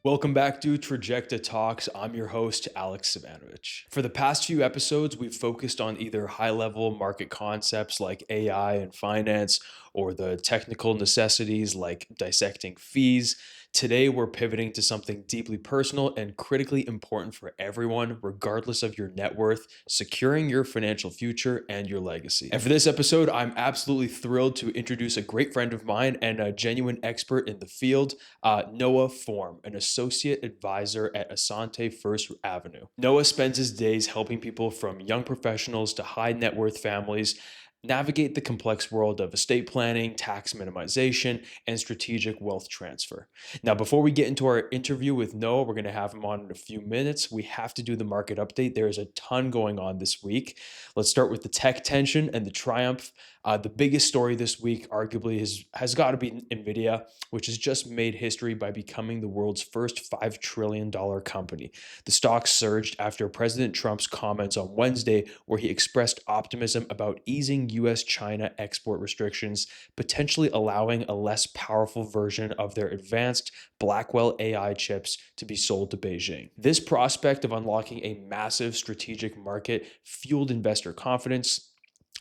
Welcome back to Trajecta Talks. I'm your host, Alex Savanovic. For the past few episodes, we've focused on either high level market concepts like AI and finance or the technical necessities like dissecting fees. Today, we're pivoting to something deeply personal and critically important for everyone, regardless of your net worth, securing your financial future and your legacy. And for this episode, I'm absolutely thrilled to introduce a great friend of mine and a genuine expert in the field, Noah Form, an associate advisor at Asante First Avenue. Noah spends his days helping people from young professionals to high net worth families navigate the complex world of estate planning, tax minimization, and strategic wealth transfer. Now, before we get into our interview with Noah, we're going to have him on in a few minutes. We have to do the market update. There is a ton going on this week. Let's start with the tech tension and the triumph. The biggest story this week, arguably, has got to be Nvidia, which has just made history by becoming the world's first $5 trillion company. The stock surged after President Trump's comments on Wednesday, where he expressed optimism about easing US China export restrictions, potentially allowing a less powerful version of their advanced Blackwell AI chips to be sold to Beijing. This prospect of unlocking a massive strategic market fueled investor confidence,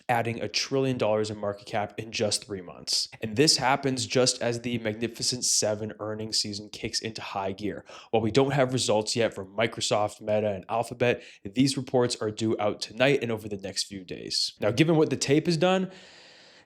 adding $1 trillion in market cap in just 3 months. And this happens just as the Magnificent Seven earnings season kicks into high gear. While we don't have results yet from Microsoft, Meta, and Alphabet, these reports are due out tonight and over the next few days. Now, given what the tape has done,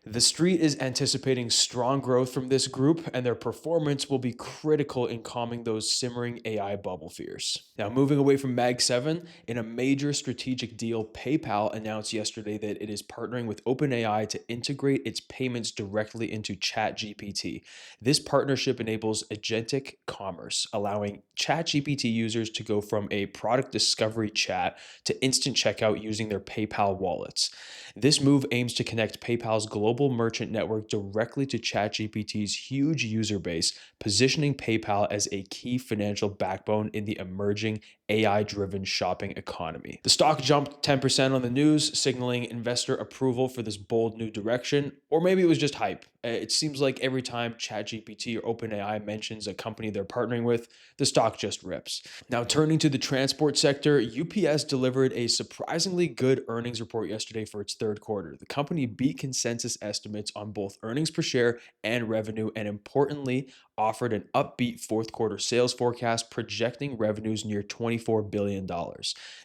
the street is anticipating strong growth from this group, and their performance will be critical in calming those simmering AI bubble fears. Now, moving away from Mag 7, in a major strategic deal, PayPal announced yesterday that it is partnering with OpenAI to integrate its payments directly into ChatGPT. This partnership enables agentic commerce, allowing ChatGPT users to go from a product discovery chat to instant checkout using their PayPal wallets. This move aims to connect PayPal's global merchant network directly to ChatGPT's huge user base, positioning PayPal as a key financial backbone in the emerging AI-driven shopping economy. The stock jumped 10% on the news, signaling investor approval for this bold new direction, or maybe it was just hype. It seems like every time ChatGPT or OpenAI mentions a company they're partnering with, the stock just rips. Now, turning to the transport sector, UPS delivered a surprisingly good earnings report yesterday for its third quarter. The company beat consensus estimates on both earnings per share and revenue, and importantly, offered an upbeat fourth quarter sales forecast projecting revenues near $24 billion.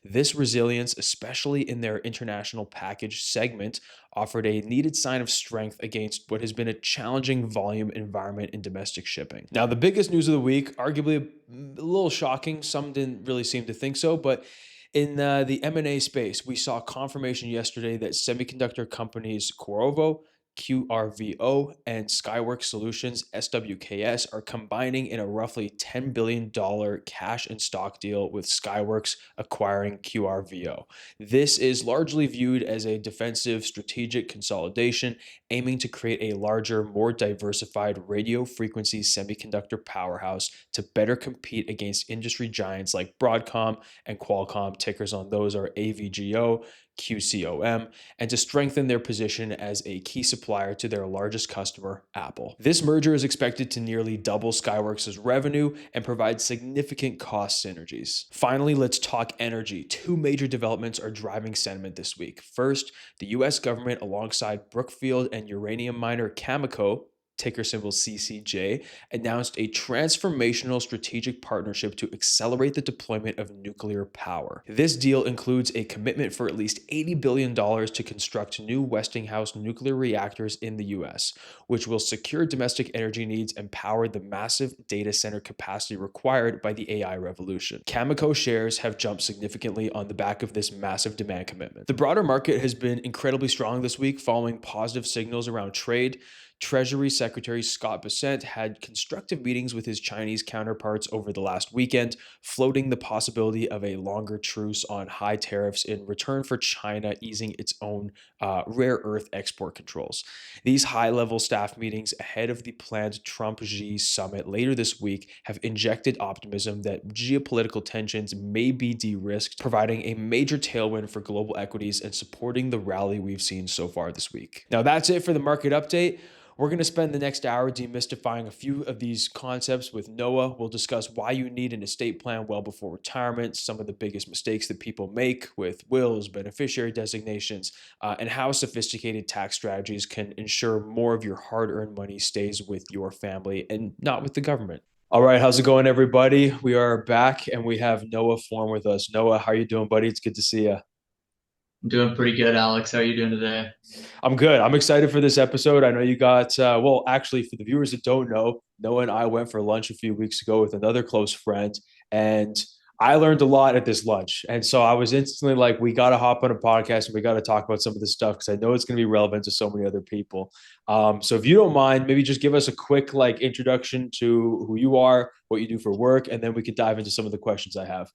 This resilience, especially in their international package segment, offered a needed sign of strength against what has been a challenging volume environment in domestic shipping. Now, the biggest news of the week, arguably a little shocking, some didn't really seem to think so, but in the M&A space, we saw confirmation yesterday that semiconductor companies Qorvo, QRVO, and Skyworks Solutions, SWKS, are combining in a roughly $10 billion cash and stock deal with Skyworks acquiring QRVO. This is largely viewed as a defensive strategic consolidation, aiming to create a larger, more diversified radio frequency semiconductor powerhouse to better compete against industry giants like Broadcom and Qualcomm. Tickers on those are AVGO, QCOM, and to strengthen their position as a key supplier to their largest customer, Apple. This merger is expected to nearly double Skyworks' revenue and provide significant cost synergies. Finally, let's talk energy. Two major developments are driving sentiment this week. First, the US government, alongside Brookfield and uranium miner Cameco, ticker symbol CCJ, announced a transformational strategic partnership to accelerate the deployment of nuclear power. This deal includes a commitment for at least $80 billion to construct new Westinghouse nuclear reactors in the US, which will secure domestic energy needs and power the massive data center capacity required by the AI revolution. Cameco shares have jumped significantly on the back of this massive demand commitment. The broader market has been incredibly strong this week following positive signals around trade. Treasury Secretary Scott Bessent had constructive meetings with his Chinese counterparts over the last weekend, floating the possibility of a longer truce on high tariffs in return for China easing its own rare earth export controls. These high-level staff meetings ahead of the planned Trump-Xi summit later this week have injected optimism that geopolitical tensions may be de-risked, providing a major tailwind for global equities and supporting the rally we've seen so far this week. Now, that's it for the market update. We're going to spend the next hour demystifying a few of these concepts with Noah. We'll discuss why you need an estate plan well before retirement, some of the biggest mistakes that people make with wills, beneficiary designations, and how sophisticated tax strategies can ensure more of your hard earned money stays with your family and not with the government. All right, how's it going, everybody? We are back and we have Noah Form with us. Noah, how are you doing, buddy? It's good to see you. I'm doing pretty good, Alex. How are you doing today? I'm good. I'm excited for this episode. I know you got, well, actually, for the viewers that don't know, Noah and I went for lunch a few weeks ago with another close friend, and I learned a lot at this lunch. And so I was instantly like, we got to hop on a podcast and we got to talk about some of this stuff because I know it's going to be relevant to so many other people. So if you don't mind, maybe just give us a quick introduction to who you are, what you do for work, and then we can dive into some of the questions I have.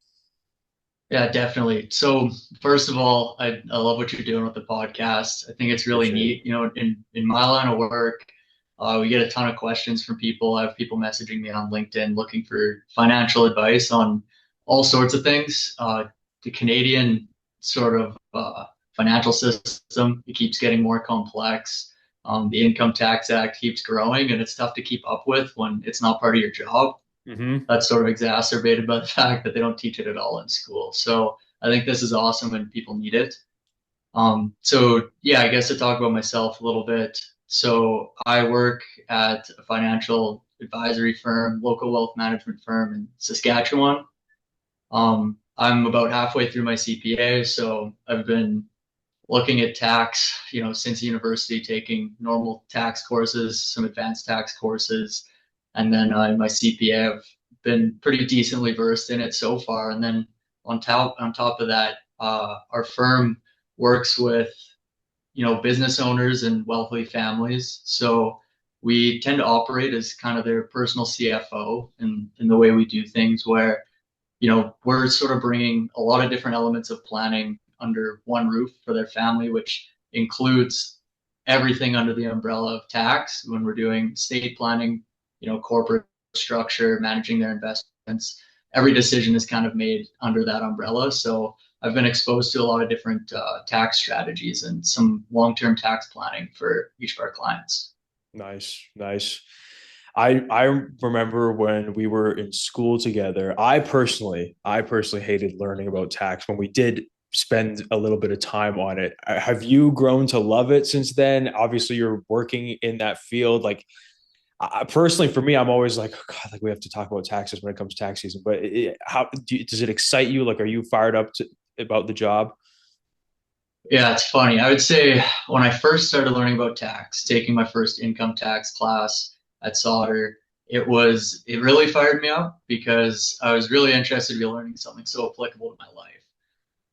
Yeah, definitely. So first of all, I love what you're doing with the podcast. I think it's really Appreciate it. neat. In my line of work, we get a ton of questions from people. I have people messaging me on LinkedIn looking for financial advice on all sorts of things. The Canadian sort of financial system, it keeps getting more complex. The Income Tax Act keeps growing, and it's tough to keep up with when it's not part of your job. Hmm. That's sort of exacerbated by the fact that they don't teach it at all in school. So I think this is awesome and people need it. So yeah, I guess to talk about myself a little bit. So I work at a financial advisory firm, local wealth management firm in Saskatchewan. I'm about halfway through my CPA, so I've been looking at tax, since university, taking normal tax courses, some advanced tax courses, and then in my CPA, I've been pretty decently versed in it so far. And then on top of that, our firm works with business owners and wealthy families. So we tend to operate as kind of their personal CFO in the way we do things, where we're sort of bringing a lot of different elements of planning under one roof for their family, which includes everything under the umbrella of tax when we're doing estate planning, corporate structure, managing their investments. Every decision is kind of made under that umbrella. So I've been exposed to a lot of different tax strategies and some long-term tax planning for each of our clients. Nice, nice. I remember when we were in school together. I personally hated learning about tax when we did spend a little bit of time on it. Have you grown to love it since then? Obviously, you're working in that field. Personally, for me, I'm always like, oh God, we have to talk about taxes when it comes to tax season. But does it excite you? Are you fired up about the job? Yeah, it's funny. I would say when I first started learning about tax, taking my first income tax class at Sauder, it really fired me up because I was really interested to be learning something so applicable to my life.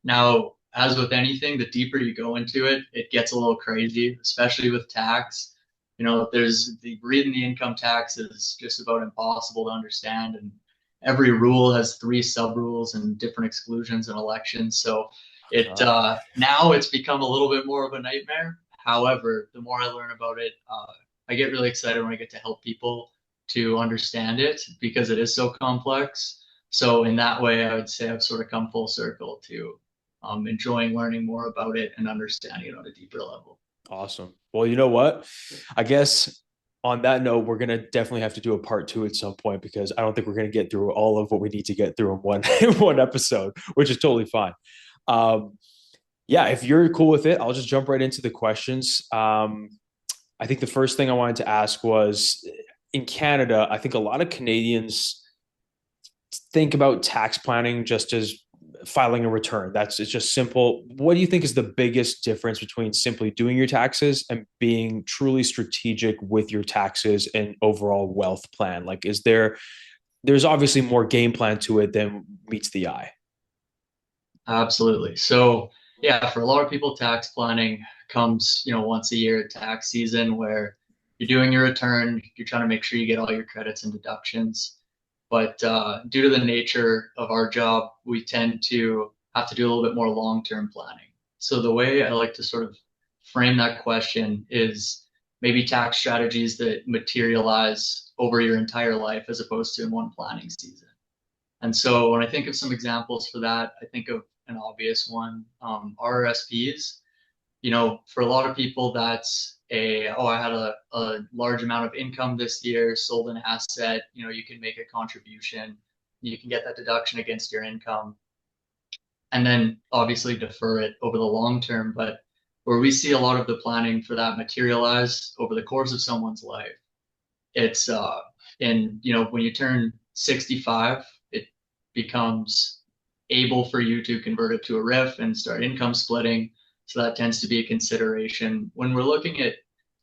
Now, as with anything, the deeper you go into it, it gets a little crazy, especially with tax. There's the reading the income tax is just about impossible to understand, and every rule has three sub rules and different exclusions and elections. So it God. now it's become a little bit more of a nightmare. However, the more I learn about it, I get really excited when I get to help people to understand it because it is so complex. So in that way, I would say I've sort of come full circle to enjoying learning more about it and understanding it on a deeper level. Awesome. Well, you know what? I guess on that note, we're gonna definitely have to do a part two at some point because I don't think we're gonna get through all of what we need to get through in one in one episode, which is totally fine. Um, yeah, if you're cool with it, I'll just jump right into the questions. I think the first thing I wanted to ask was in Canada, I think a lot of Canadians think about tax planning just as filing a return. It's just simple. What do you think is the biggest difference between simply doing your taxes and being truly strategic with your taxes and overall wealth plan? There's obviously more game plan to it than meets the eye. Absolutely. So yeah, for a lot of people, tax planning comes, once a year at tax season where you're doing your return, you're trying to make sure you get all your credits and deductions. But due to the nature of our job, we tend to have to do a little bit more long-term planning. So the way I like to sort of frame that question is maybe tax strategies that materialize over your entire life as opposed to in one planning season. And so when I think of some examples for that, I think of an obvious one, RRSPs. For a lot of people, that's I had a large amount of income this year, sold an asset, you can make a contribution, you can get that deduction against your income, and then obviously defer it over the long term. But where we see a lot of the planning for that materialize over the course of someone's life, it's in when you turn 65, it becomes able for you to convert it to a RIF and start income splitting. So that tends to be a consideration when we're looking at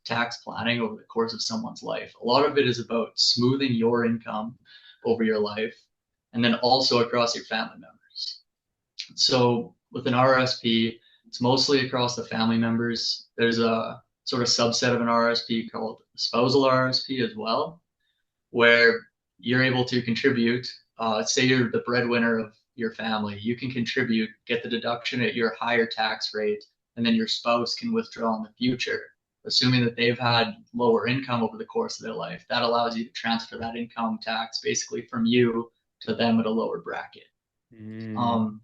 tax planning over the course of someone's life. A lot of it is about smoothing your income over your life and then also across your family members. So with an RSP, it's mostly across the family members. There's a sort of subset of an RSP called spousal RSP as well, where you're able to contribute. Say you're the breadwinner of your family, you can contribute, get the deduction at your higher tax rate, and then your spouse can withdraw in the future. Assuming that they've had lower income over the course of their life, that allows you to transfer that income tax basically from you to them at a lower bracket. Mm. Um,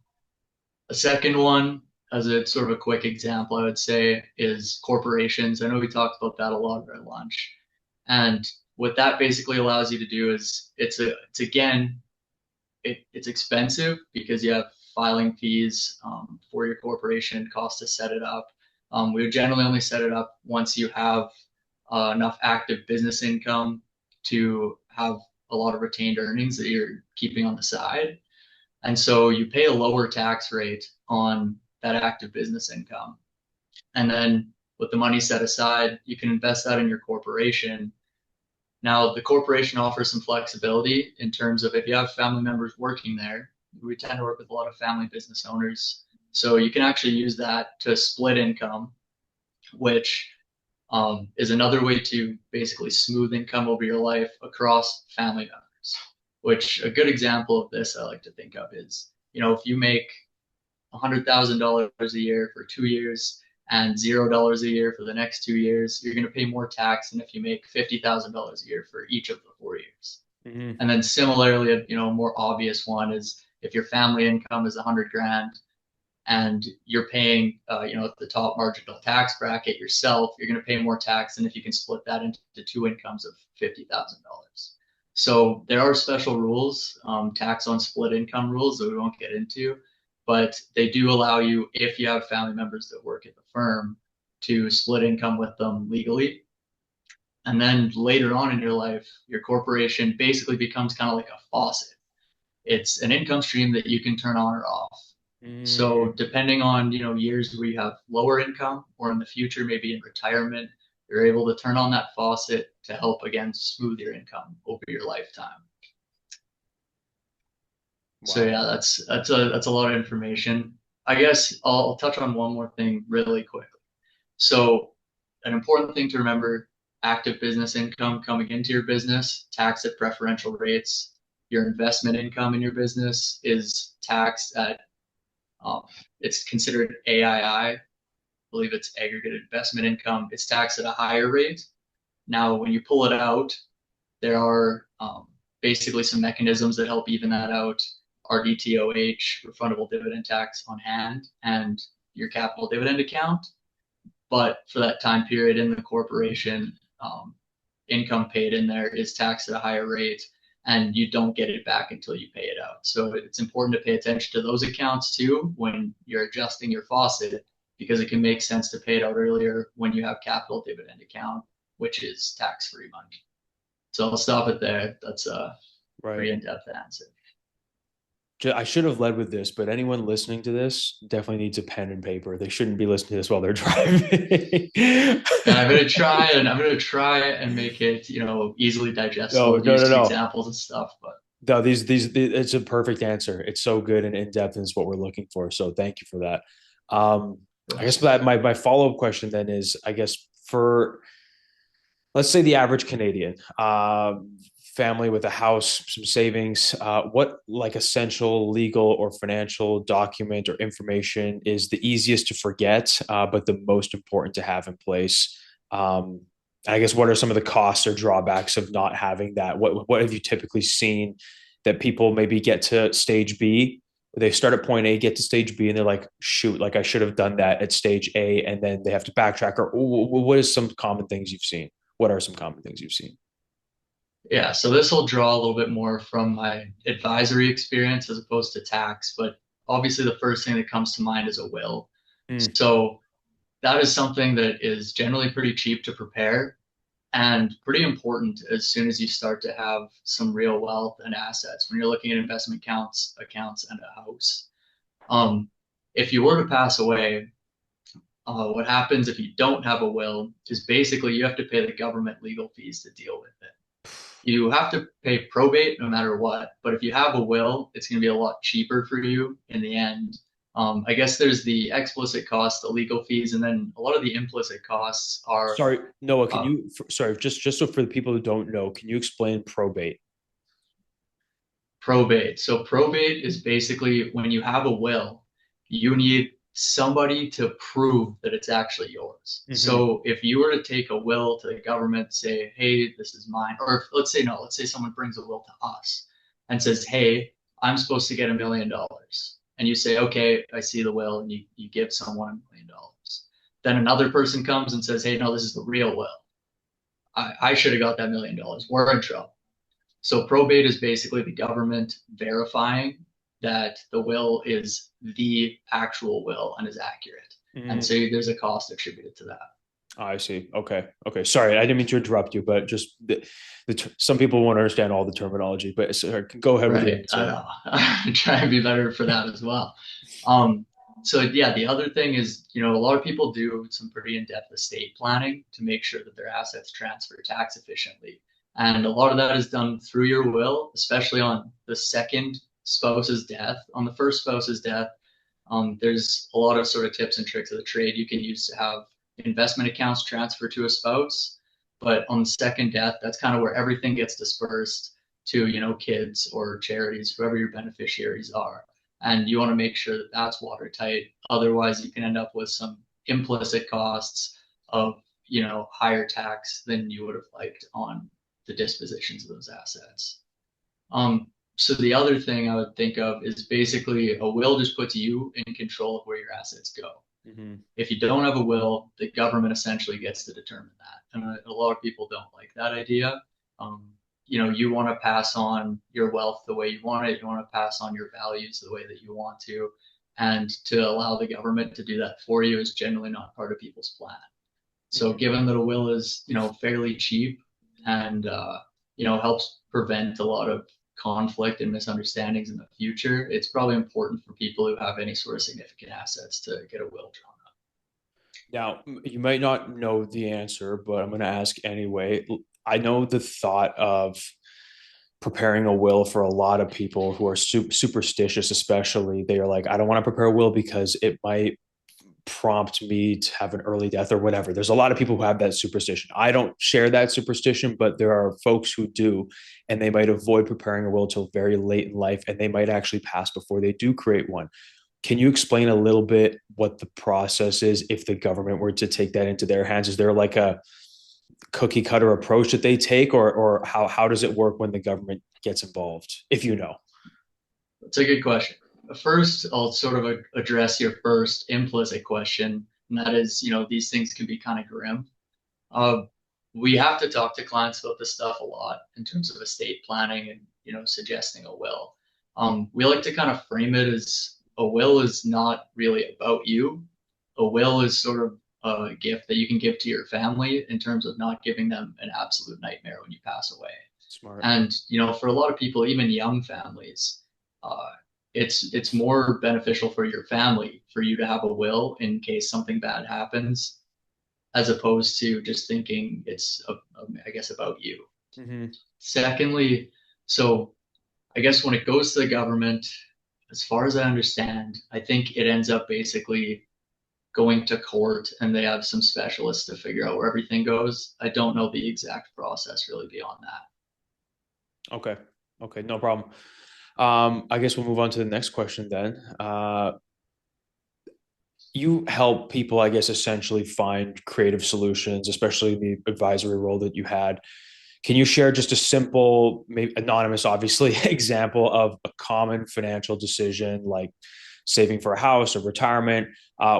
a second one, as a sort of a quick example, I would say is corporations. I know we talked about that a lot at lunch. And what that basically allows you to do is it's again, it's expensive because you have filing fees for your corporation, cost to set it up. We would generally only set it up once you have enough active business income to have a lot of retained earnings that you're keeping on the side. And so you pay a lower tax rate on that active business income. And then with the money set aside, you can invest that in your corporation. Now, the corporation offers some flexibility in terms of if you have family members working there, we tend to work with a lot of family business owners. So you can actually use that to split income, which is another way to basically smooth income over your life across family members. Which a good example of this I like to think of is, if you make $100,000 a year for 2 years and $0 a year for the next 2 years, you're going to pay more tax than if you make $50,000 a year for each of the 4 years. Mm-hmm. And then similarly, a more obvious one is if your family income is 100 grand and you're paying, at the top marginal tax bracket yourself, you're going to pay more tax than if you can split that into two incomes of $50,000. So there are special rules, tax on split income rules that we won't get into, but they do allow you, if you have family members that work at the firm, to split income with them legally. And then later on in your life, your corporation basically becomes kind of like a faucet. It's an income stream that you can turn on or off. So Mm. depending on, years where you have lower income or in the future, maybe in retirement, you're able to turn on that faucet to help again smooth your income over your lifetime. So Wow. yeah, that's a lot of information. I guess I'll touch on one more thing really quickly. So an important thing to remember, active business income coming into your business, taxed at preferential rates. Your investment income in your business is taxed at, it's considered AII. Believe it's aggregate investment income. It's taxed at a higher rate. Now, when you pull it out, there are basically some mechanisms that help even that out. RDTOH, refundable dividend tax on hand, and your capital dividend account. But for that time period in the corporation, income paid in there is taxed at a higher rate, and you don't get it back until you pay it out. So it's important to pay attention to those accounts too when you're adjusting your faucet, because it can make sense to pay it out earlier when you have capital dividend account, which is tax-free money. So I'll stop it there. That's a Right. pretty in-depth answer. I should have led with this, but anyone listening to this definitely needs a pen and paper. They shouldn't be listening to this while they're driving. And I'm gonna try and make it, easily No, digestible, no, use no, some no. examples and stuff. But No, it's a perfect answer. It's so good and in depth, and it's what we're looking for. So thank you for that. Um, I guess yes. that my follow up question then is, I guess for let's say the average Canadian family with a house, some savings, what like essential legal or financial document or information is the easiest to forget, but the most important to have in place? Um, I guess what are some of the costs or drawbacks of not having that? What have you typically seen that people maybe get to stage B they start at point A, get to stage B, and they're like, shoot, like I should have done that at stage A, and then they have to backtrack? Or what is some common things you've seen? What are some common things you've seen? Yeah, so this will draw a little bit more from my advisory experience as opposed to tax, but obviously the first thing that comes to mind is a will. Mm. So that is something that is generally pretty cheap to prepare and pretty important as soon as you start to have some real wealth and assets when you're looking at investment accounts and a house. Um, if you were to pass away, what happens if you don't have a will is basically you have to pay the government legal fees to deal with it. You have to pay probate no matter what, but if you have a will, it's going to be a lot cheaper for you in the end. I guess there's the explicit costs, the legal fees, and then a lot of the implicit costs are Sorry, Noah, can uh, you, sorry, just so for the people who don't know, can you explain probate? probate. So probate is basically when you have a will, you need somebody to prove that it's actually yours. Hmm. So if you were to take a will to the government, say, hey, this is mine, or if, let's say no, let's say someone brings a will to us and says, hey, I'm supposed to get $1 million. And you say, okay, I see the will, and you give someone $1 million. Then another person comes and says, hey, no, this is the real will. I should have got that $1 million. We're in trouble. So probate is basically the government verifying that the will is the actual will and is accurate. And so Mm. there's a cost attributed to that. I see. Okay. Okay. Sorry, I didn't mean to interrupt you, but just some people won't understand all the terminology. But go ahead with your Right. I answer. know. I try and be better for that as well. Um, so yeah, the other thing is, a lot of people do some pretty in-depth estate planning to make sure that their assets transfer tax efficiently. And a lot of that is done through your will, especially on the second spouse's death. On the first spouse's death, there's a lot of sort of tips and tricks of the trade you can use to have investment accounts transfer to a spouse. But on the second death, that's kind of where everything gets dispersed to, kids or charities, whoever your beneficiaries are. And you want to make sure that that's watertight. Otherwise, you can end up with some implicit costs of, higher tax than you would have liked on the dispositions of those assets. So the other thing I would think of is basically a will just puts you in control of where your assets go. Hmm. If you don't have a will, the government essentially gets to determine that. And a lot of people don't like that idea. Um, you want to pass on your wealth the way you want it. You want to pass on your values the way that you want to. And to allow the government to do that for you is generally not part of people's plan. So Hmm. given that a will is, fairly cheap and, helps prevent a lot of conflict and misunderstandings in the future, it's probably important for people who have any sort of significant assets to get a will drawn up. Now, you might not know the answer, but I'm going to ask anyway. I know the thought of preparing a will for a lot of people who are superstitious, especially, they are like, I don't want to prepare a will because it might prompt me to have an early death or whatever. There's a lot of people who have that superstition. I don't share that superstition, but there are folks who do, and they might avoid preparing a will till very late in life, and they might actually pass before they do create one. Can you explain a little bit what the process is if the government were to take that into their hands? Is there like a cookie cutter approach that they take, or how does it work when the government gets involved, if you know? It's a good question. First, I'll sort of address your first implicit question, and that is, these things can be kind of grim. Uh, we have to talk to clients about this stuff a lot in terms of estate planning and, suggesting a will. We like to kind of frame it as a will is not really about you. A will is sort of a gift that you can give to your family in terms of not giving them an absolute nightmare when you pass away. Smart. And, for a lot of people, even young families, uh, it's more beneficial for your family for you to have a will in case something bad happens as opposed to just thinking it's, I guess, about you. Mm-hmm. Secondly, so I guess when it goes to the government, as far as I understand, I think it ends up basically going to court and they have some specialists to figure out where everything goes. I don't know the exact process really beyond that. Okay. Okay, no problem. I guess we'll move on to the next question then. You help people, I guess, essentially find creative solutions, especially the advisory role that you had. Can you share just a simple, maybe anonymous, obviously, example of a common financial decision like saving for a house or retirement,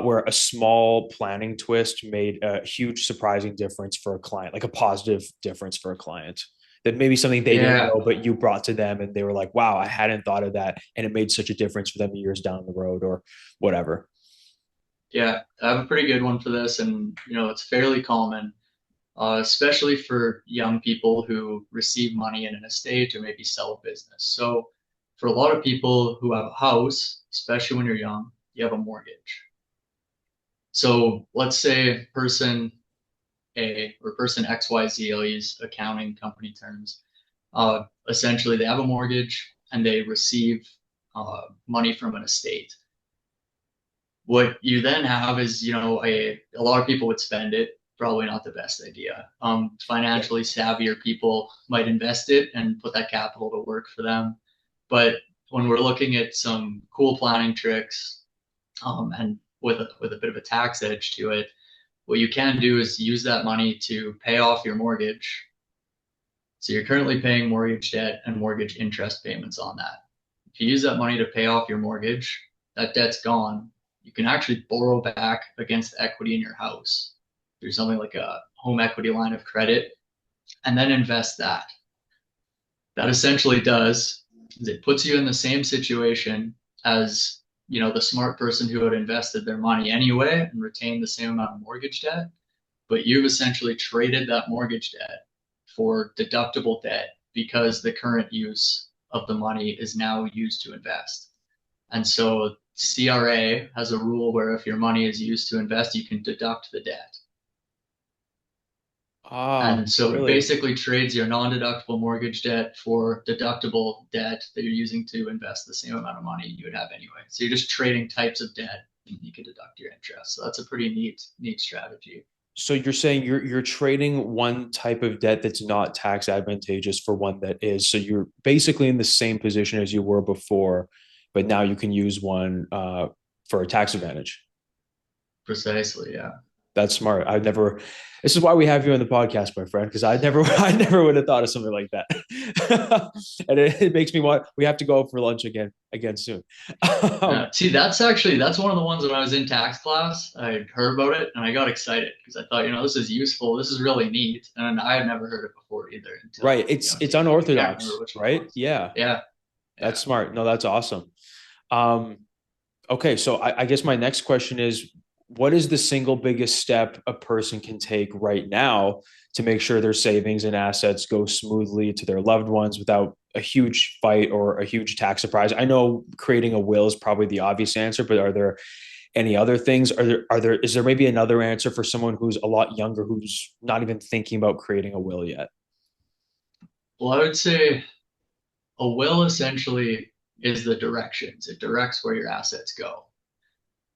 where a small planning twist made a huge, surprising difference for a client, like a positive difference for a client? That maybe something they didn't Yeah, know, but you brought to them and they were like, wow, I hadn't thought of that. And it made such a difference for them years down the road or whatever. yeah, I have a pretty good one for this, and it's fairly common, especially for young people who receive money in an estate or maybe sell a business. So, for a lot of people who have a house, especially when you're young, you have a mortgage. So, let's say person A or person XYZ, I'll use accounting company terms. Essentially, they have a mortgage and they receive money from an estate. What you then have is, a lot of people would spend it. Probably not the best idea. Yeah. Financially savvier people might invest it and put that capital to work for them. But when we're looking at some cool planning tricks, and with a bit of a tax edge to it, what you can do is use that money to pay off your mortgage. So you're currently paying mortgage debt and mortgage interest payments on that. If you use that money to pay off your mortgage, that debt's gone. You can actually borrow back against equity in your house through something like a home equity line of credit and then invest that. That essentially does is it puts you in the same situation as the smart person who had invested their money anyway and retained the same amount of mortgage debt, but you've essentially traded that mortgage debt for deductible debt because the current use of the money is now used to invest. And so CRA has a rule where if your money is used to invest, you can deduct the debt. Ah, And so it really? basically trades your non-deductible mortgage debt for deductible debt that you're using to invest the same amount of money you would have anyway. So you're just trading types of debt and you can deduct your interest. So that's a pretty neat strategy. So you're saying you're trading one type of debt that's not tax advantageous for one that is. So you're basically in the same position as you were before, but now you can use one for a tax advantage. Precisely, yeah. That's smart. I've never. This is why we have you on the podcast, my friend, because I never, I never would have thought of something like that. And it makes me want. We have to go for lunch again soon. See, that's one of the ones when I was in tax class. I heard about it and I got excited because I thought, this is useful. This is really neat, and I had never heard it before either Right. until It's taking it. I can't remember unorthodox, which one it right? was. Yeah, Yeah, that's yeah. smart. No, that's awesome. Um, Okay, so I guess my next question is, what is the single biggest step a person can take right now to make sure their savings and assets go smoothly to their loved ones without a huge fight or a huge tax surprise? I know creating a will is probably the obvious answer, but are there any other things? Is there maybe another answer for someone who's a lot younger who's not even thinking about creating a will yet? Well, I would say a will essentially is the directions. It directs where your assets go.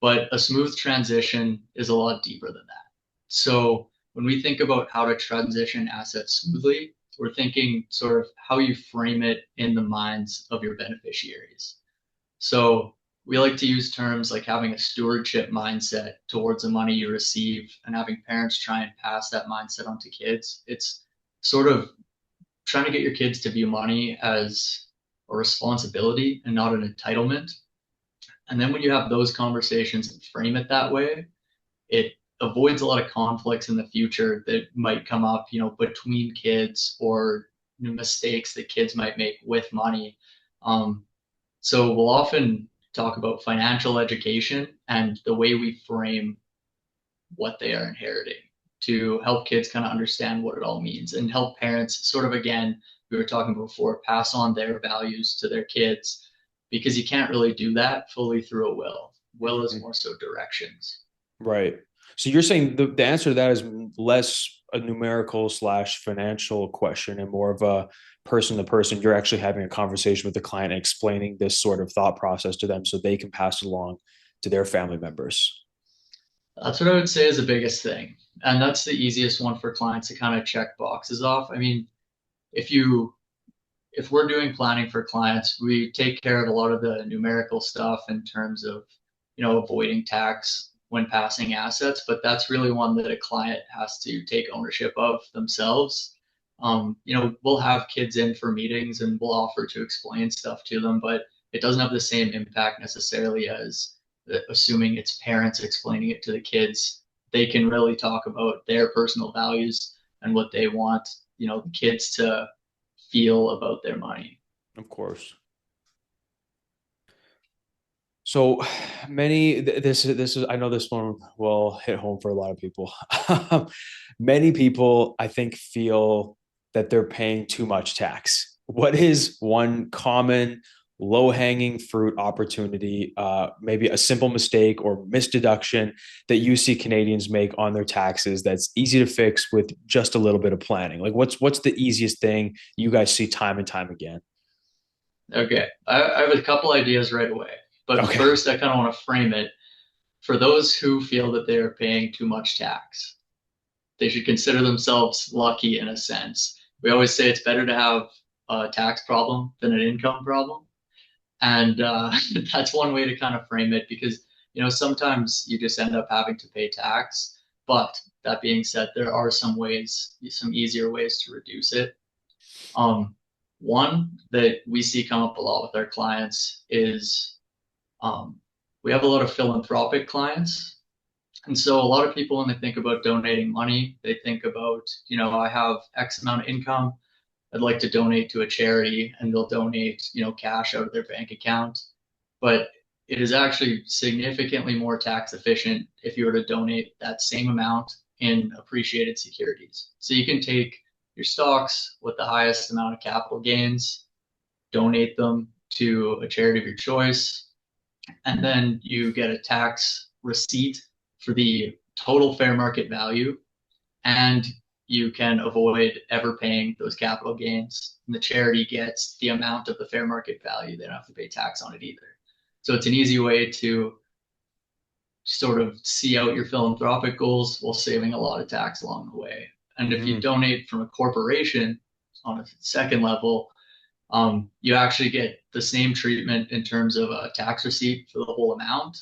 But a smooth transition is a lot deeper than that. So when we think about how to transition assets smoothly, we're thinking sort of how you frame it in the minds of your beneficiaries. So we like to use terms like having a stewardship mindset towards the money you receive and having parents try and pass that mindset on to kids. It's sort of trying to get your kids to view money as a responsibility and not an entitlement. And then when you have those conversations and frame it that way, it avoids a lot of conflicts in the future that might come up, between kids or mistakes that kids might make with money. Um, so we'll often talk about financial education and the way we frame what they are inheriting to help kids kind of understand what it all means and help parents sort of again we were talking before pass on their values to their kids because you can't really do that fully through a will is Mhm. more so directions. Right. So you're saying the answer to that is less a numerical slash financial question and more of a person to person. You're actually having a conversation with the client and explaining this sort of thought process to them so they can pass it along to their family members. That's what I would say is the biggest thing, and that's the easiest one for clients to kind of check boxes off. I mean, if you if we're doing planning for clients, we take care of a lot of the numerical stuff in terms of, avoiding tax when passing assets, but that's really one that a client has to take ownership of themselves. We'll have kids in for meetings and we'll offer to explain stuff to them, but it doesn't have the same impact necessarily as assuming it's parents explaining it to the kids. They can really talk about their personal values and what they want, the kids to feel about their money. Of course. So this is, I know this one will hit home for a lot of people. Many people, I think, feel that they're paying too much tax. What is one common low-hanging fruit opportunity, maybe a simple mistake or misdeduction that you see Canadians make on their taxes that's easy to fix with just a little bit of planning? Like what's the easiest thing you guys see time and time again? Okay, I have a couple ideas right away, but Okay. first I kind of want to frame it for those who feel that they are paying too much tax. They should consider themselves lucky in a sense. We always say it's better to have a tax problem than an income problem. And that's one way to kind of frame it because, sometimes you just end up having to pay tax. But that being said, there are some ways, some easier ways to reduce it. Um, One that we see come up a lot with our clients is um, we have a lot of philanthropic clients. And so a lot of people, when they think about donating money, they think about, I have X amount of income. I'd like to donate to a charity, and they'll donate, cash out of their bank account. But it is actually significantly more tax efficient if you were to donate that same amount in appreciated securities. So you can take your stocks with the highest amount of capital gains, donate them to a charity of your choice, and then you get a tax receipt for the total fair market value, and you can avoid ever paying those capital gains. And the charity gets the amount of the fair market value. They don't have to pay tax on it either. So it's an easy way to sort of see out your philanthropic goals while saving a lot of tax along the way. And if you Mhm. donate from a corporation on a second level, you actually get the same treatment in terms of a tax receipt for the whole amount,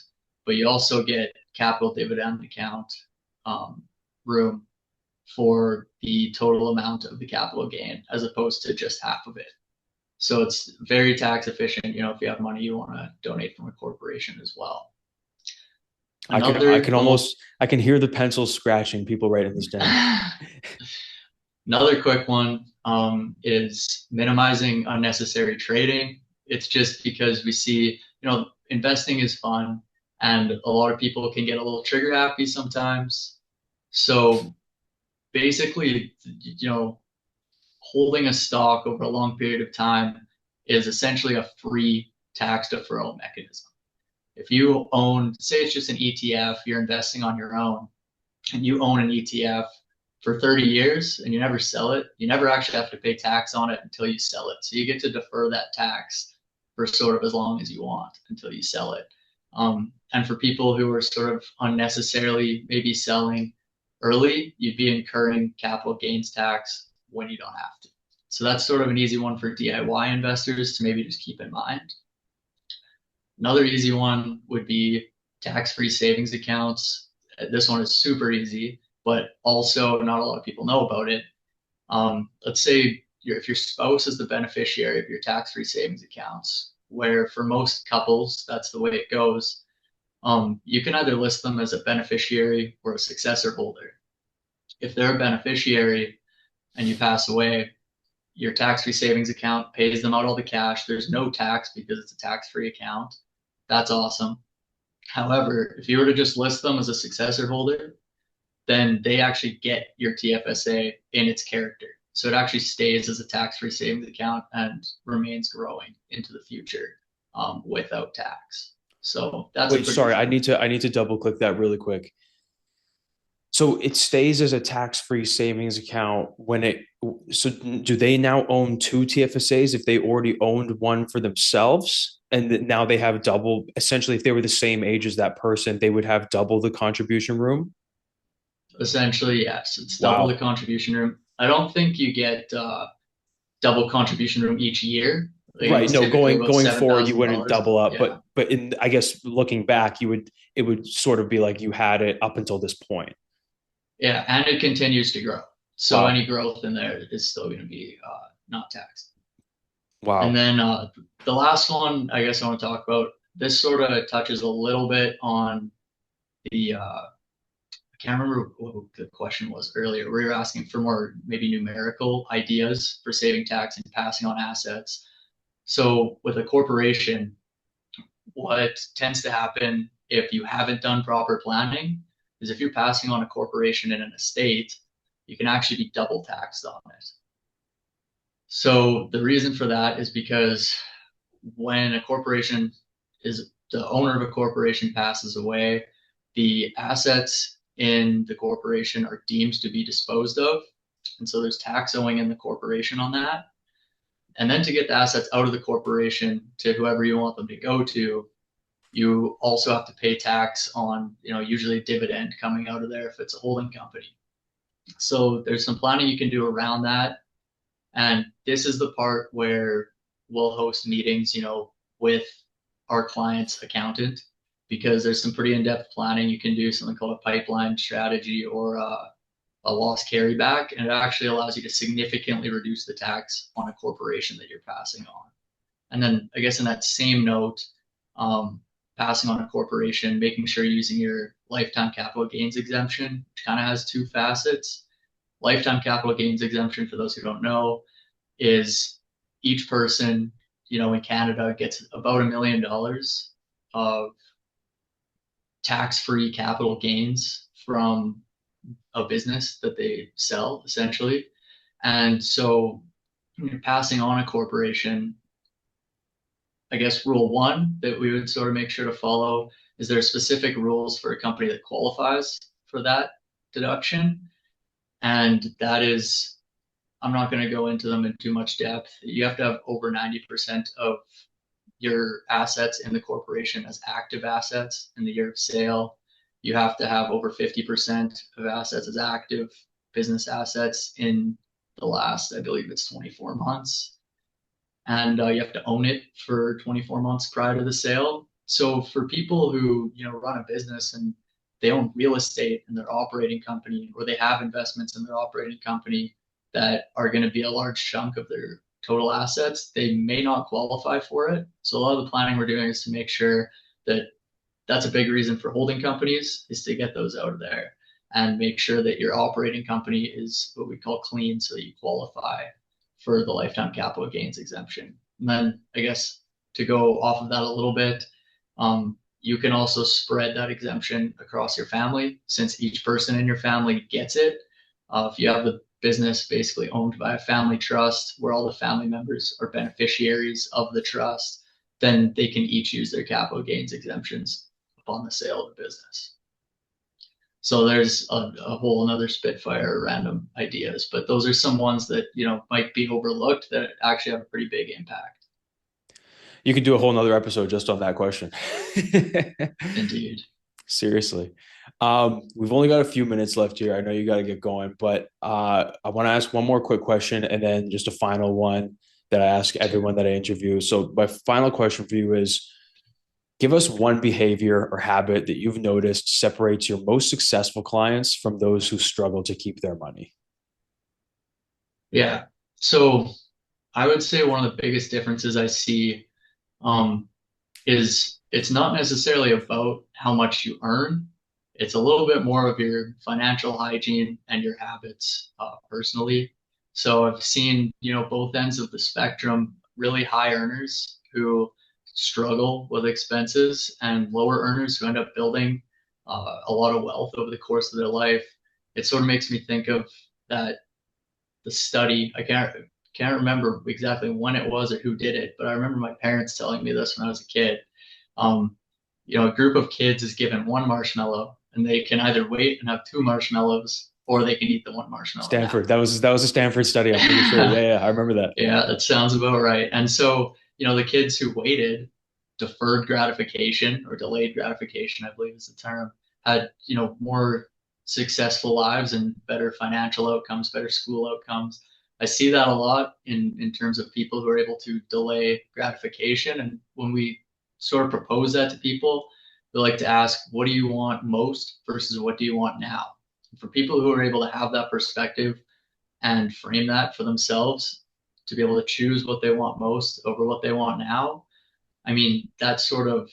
but you also get capital dividend account um, room for the total amount of the capital gain as opposed to just half of it. So it's very tax efficient, if you have money you want to donate from a corporation as well. I Another can little almost I can hear the pencils scratching, people writing this down. Another quick one is minimizing unnecessary trading. It's just because we see, investing is fun and a lot of people can get a little trigger happy sometimes. So basically, holding a stock over a long period of time is essentially a free tax deferral mechanism. If you own, say it's just an ETF, you're investing on your own, and you own an ETF for 30 years and you never sell it, you never actually have to pay tax on it until you sell it. So you get to defer that tax for sort of as long as you want until you sell it. And for people who are sort of unnecessarily maybe selling early, you'd be incurring capital gains tax when you don't have to. So that's sort of an easy one for DIY investors to maybe just keep in mind. Another easy one would be tax-free savings accounts. This one is super easy, but also not a lot of people know about it. Let's say if your spouse is the beneficiary of your tax-free savings accounts, where for most couples, that's the way it goes. You can either list them as a beneficiary or a successor holder. If they're a beneficiary and you pass away, your tax-free savings account pays them out all the cash. There's no tax because it's a tax-free account. That's awesome. However, if you were to just list them as a successor holder, then they actually get your TFSA in its character. So it actually stays as a tax-free savings account and remains growing into the future without tax. So that's a Wait, pretty sorry, easy one. I need to double click that really quick. So it stays as a tax-free savings account when it, so do they now own two TFSAs if they already owned one for themselves? And now they have double, essentially, if they were the same age as that person, they would have double the contribution room. Essentially, yes, it's double the Wow. contribution room. I don't think you get double contribution room each year. Like, Right. it's No, typically about going seven forward, you thousand wouldn't dollars. double up, Yeah, but in I guess looking back, you would it would sort of be like you had it up until this point. yeah, and it continues to grow. So Wow. any growth in there is still going to be not taxed. And Wow. then the last one, I guess I want to talk about, this sort of touches a little bit on I can't remember what the question was earlier. We were asking for more maybe numerical ideas for saving tax and passing on assets. So with a corporation, what tends to happen if you haven't done proper planning is if you're passing on a corporation in an estate, you can actually be double taxed on it. So the reason for that is because when a corporation is the owner of a corporation passes away, the assets in the corporation are deemed to be disposed of. And so there's tax owing in the corporation on that. And then to get the assets out of the corporation to whoever you want them to go to, you also have to pay tax on, usually a dividend coming out of there if it's a holding company. So there's some planning you can do around that. And this is the part where we'll host meetings, with our client's accountant, because there's some pretty in-depth planning. You can do something called a pipeline strategy or a loss carryback, and it actually allows you to significantly reduce the tax on a corporation that you're passing on. And then I guess in that same note, um, passing on a corporation, making sure you're using your lifetime capital gains exemption, which kind of has two facets. Lifetime capital gains exemption, for those who don't know, is each person, in Canada gets about $1 million of tax-free capital gains from a business that they sell, essentially. And so when you're passing on a corporation, I guess rule one that we would sort of make sure to follow is there are specific rules for a company that qualifies for that deduction. And that is, I'm not going to go into them in too much depth. You have to have over 90% of your assets in the corporation as active assets in the year of sale. You have to have over 50% of assets as active business assets in the last, I believe it's 24 months. And you have to own it for 24 months prior to the sale. So for people who, run a business and they own real estate in their operating company, or they have investments in their operating company that are going to be a large chunk of their total assets, they may not qualify for it. So a lot of the planning we're doing is to make sure that that's a big reason for holding companies, is to get those out of there and make sure that your operating company is what we call clean, so that you qualify for the lifetime capital gains exemption. And then I guess to go off of that a little bit, you can also spread that exemption across your family, since each person in your family gets it. If you have the business basically owned by a family trust where all the family members are beneficiaries of the trust, then they can each use their capital gains exemptions upon the sale of the business. So there's a whole another spitfire of random ideas, but those are some ones that, might be overlooked that actually have a pretty big impact. You could do a whole nother episode just on that question. Indeed. Seriously. We've only got a few minutes left here. I know you got to get going, but I want to ask one more quick question and then just a final one that I ask Sure. everyone that I interview. So, my final question for you is, give us one behavior or habit that you've noticed separates your most successful clients from those who struggle to keep their money. Yeah. So I would say one of the biggest differences I see um, is it's not necessarily about how much you earn. It's a little bit more of your financial hygiene and your habits personally. So I've seen, both ends of the spectrum, really high earners who struggle with expenses and lower earners who end up building a lot of wealth over the course of their life. It sort of makes me think of that the study. I can't remember exactly when it was or who did it, but I remember my parents telling me this when I was a kid. Um, a group of kids is given one marshmallow, and they can either wait and have two marshmallows, or they can eat the one marshmallow now. Stanford. That was a Stanford study. I'm pretty sure. Yeah, yeah, I remember that. Yeah, that sounds about right. And so, the kids who waited, deferred gratification or delayed gratification, I believe is the term, had, more successful lives and better financial outcomes, better school outcomes. I see that a lot in terms of people who are able to delay gratification. And when we sort of propose that to people, they like to ask, what do you want most versus what do you want now? For people who are able to have that perspective, and frame that for themselves to be able to choose what they want most over what they want now. I mean, that sort of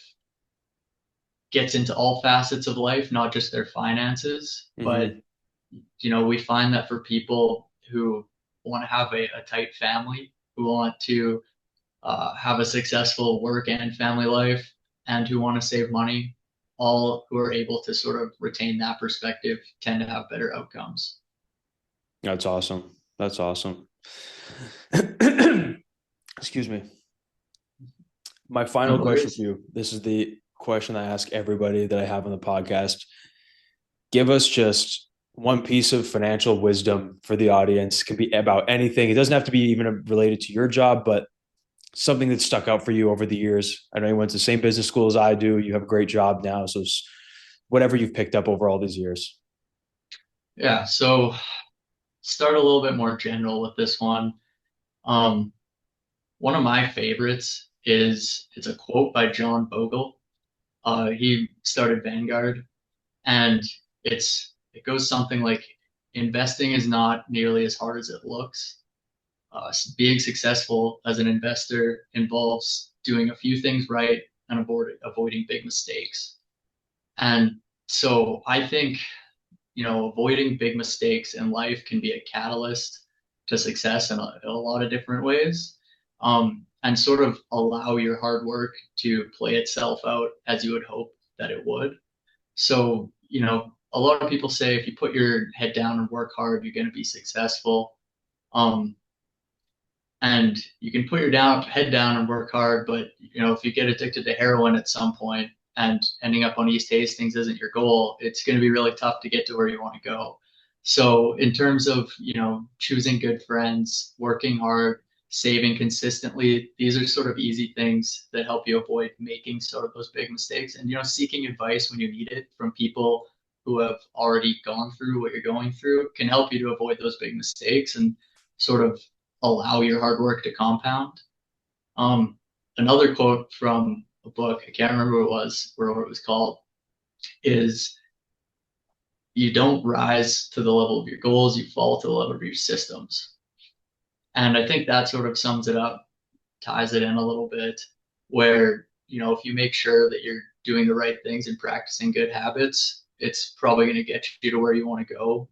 gets into all facets of life, not just their finances. But, Hmm. we find that for people who want to have a tight family, who want to have a successful work and family life, and who want to save money, all who are able to sort of retain that perspective tend to have better outcomes. That's awesome. That's awesome. Excuse me. My No final question for worries. you. This is the question I ask everybody that I have on the podcast. Give us just one piece of financial wisdom for the audience. It can be about anything. It doesn't have to be even related to your job, but something that stuck out for you over the years. I know you went to the same business school as I do. You have a great job now. So whatever you've picked up over all these years. Yeah, so start a little bit more general with this one. Um, One of my favorites is it's a quote by John Bogle. He started Vanguard, and it goes something like, "Investing is not nearly as hard as it looks. Being successful as an investor involves doing a few things right and avoiding big mistakes." And so I think, avoiding big mistakes in life can be a catalyst to success in a lot of different ways. And sort of allow your hard work to play itself out as you would hope that it would. So, a lot of people say if you put your head down and work hard, you're going to be successful. Um, and you can put your head down and work hard, but if you get addicted to heroin at some point and ending up on East Hastings isn't your goal, it's going to be really tough to get to where you want to go. So in terms of choosing good friends, working hard, saving consistently, these are sort of easy things that help you avoid making sort of those big mistakes. And seeking advice when you need it from people who have already gone through what you're going through can help you to avoid those big mistakes and sort of allow your hard work to compound. Um, Another quote from a book, I can't remember what it was or what it was called, is, "You don't rise to the level of your goals, you fall to the level of your systems." And I think that sort of sums it up, ties it in a little bit, where, if you make sure that you're doing the right things and practicing good habits, it's probably going to get you to where you want to go,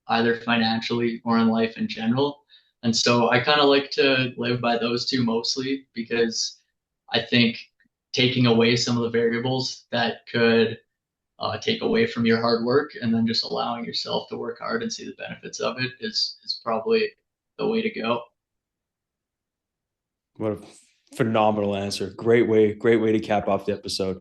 either financially or in life in general. And so I kind of like to live by those two mostly because I think taking away some of the variables that could take away from your hard work and then just allowing yourself to work hard and see the benefits of it is probably the way to go. What a phenomenal answer. Great way to cap off the episode.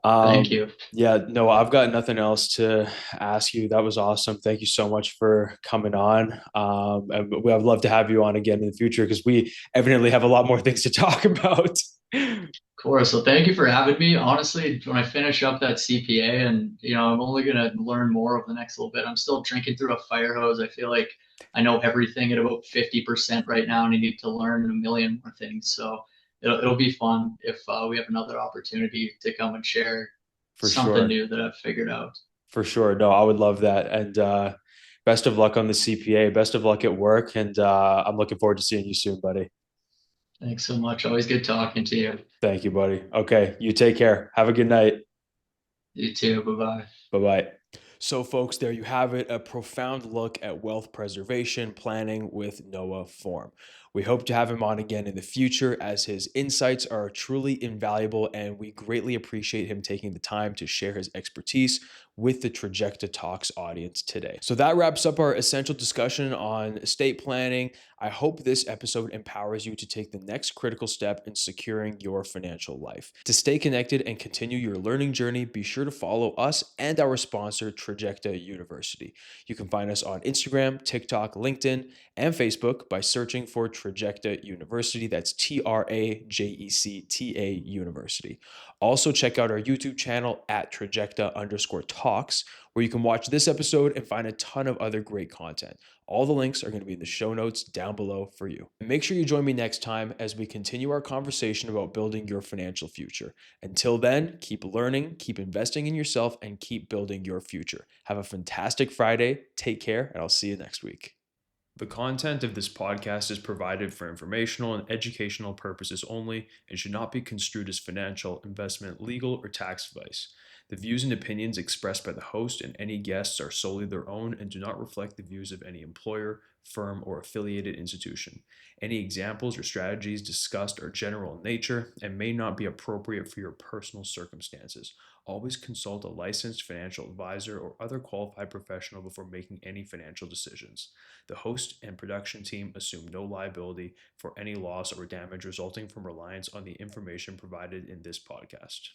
Thank you. Yeah, no, I've got nothing else to ask you. That was awesome. Thank you so much for coming on. And I'd love to have you on again in the future because we evidently have a lot more things to talk about. Of course. So thank you for having me. Honestly, when I finish up that CPA and, I'm only going to learn more over the next little bit, I'm still drinking through a fire hose. I feel like I know everything at about 50% right now and I need to learn a million more things. So it'll be fun if we have another opportunity to come and share For something sure. new that I've figured out. For sure. No, I would love that. And best of luck on the CPA. Best of luck at work. And I'm looking forward to seeing you soon, buddy. Thanks so much. Always good talking to you. Thank you, buddy. Okay. You take care. Have a good night. You too. Bye bye. Bye bye. So, folks, there you have it, a profound look at wealth preservation planning with Noah Form. We hope to have him on again in the future as his insights are truly invaluable, and we greatly appreciate him taking the time to share his expertise with the Trajecta Talks audience today. So, that wraps up our essential discussion on estate planning. I hope this episode empowers you to take the next critical step in securing your financial life. To stay connected and continue your learning journey, be sure to follow us and our sponsor, Trajecta University. You can find us on Instagram, TikTok, LinkedIn, and Facebook by searching for Trajecta University. That's Trajecta University. Also, check out our YouTube channel at Trajecta_Talks Talks, where you can watch this episode and find a ton of other great content. All the links are going to be in the show notes down below for you. And make sure you join me next time as we continue our conversation about building your financial future. Until then, keep learning, keep investing in yourself, and keep building your future. Have a fantastic Friday. Take care, and I'll see you next week. The content of this podcast is provided for informational and educational purposes only and should not be construed as financial, investment, legal, or tax advice. The views and opinions expressed by the host and any guests are solely their own and do not reflect the views of any employer, firm, or affiliated institution. Any examples or strategies discussed are general in nature and may not be appropriate for your personal circumstances. Always consult a licensed financial advisor or other qualified professional before making any financial decisions. The host and production team assume no liability for any loss or damage resulting from reliance on the information provided in this podcast.